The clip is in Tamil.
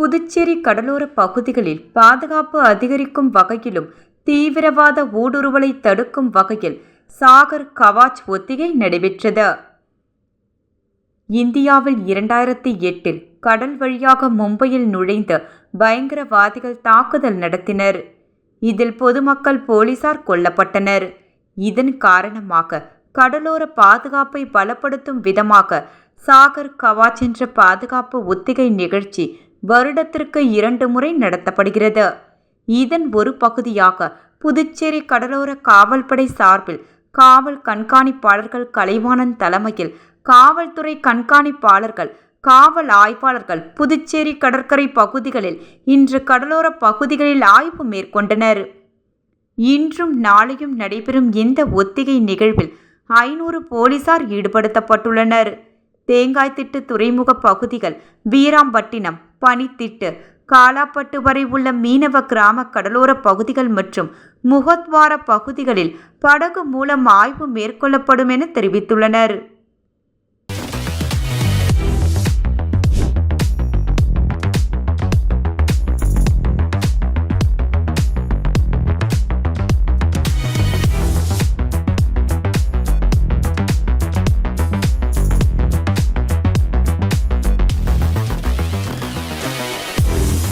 புதுச்சேரி கடலோர பகுதிகளில் பாதுகாப்பு அதிகரிக்கும் வகையிலும் தீவிரவாத ஊடுருவலை தடுக்கும் வகையில் சாகர் கவாச் ஒத்திகை நடைபெற்றது. இந்தியாவில் 2008 கடல் வழியாக மும்பையில் நுழைந்து பயங்கரவாதிகள் தாக்குதல் நடத்தினர். இதில் பொதுமக்கள், போலீசார் கொல்லப்பட்டனர். இதன் காரணமாக கடலோர பாதுகாப்பை பலப்படுத்தும் விதமாக சாகர் கவாச் என்ற பாதுகாப்பு ஒத்திகை நிகழ்ச்சி வருடத்திற்கு 2 முறை நடத்தப்படுகிறது. இதன் ஒரு பகுதியாக புதுச்சேரி கடலோர காவல்படை சார்பில் காவல் கண்காணிப்பாளர்கள் கலைவாணன் தலைமையில் காவல்துறை கண்காணிப்பாளர்கள், காவல் ஆய்வாளர்கள் புதுச்சேரி கடற்கரை பகுதிகளில் இன்று கடலோர பகுதிகளில் ஆய்வு மேற்கொண்டனர். இன்றும் நாளையும் நடைபெறும் இந்த ஒத்திகை நிகழ்வில் 500 போலீசார் ஈடுபடுத்தப்பட்டுள்ளனர். தேங்காய்திட்டு துறைமுக பகுதிகள், வீராம்பட்டினம், பனித்திட்டு, காலாப்பட்டு வரை உள்ள மீனவ கிராம கடலோர பகுதிகள் மற்றும் முகத்வார பகுதிகளில் படகு மூலம் ஆய்வு மேற்கொள்ளப்படும் என தெரிவித்துள்ளனர்.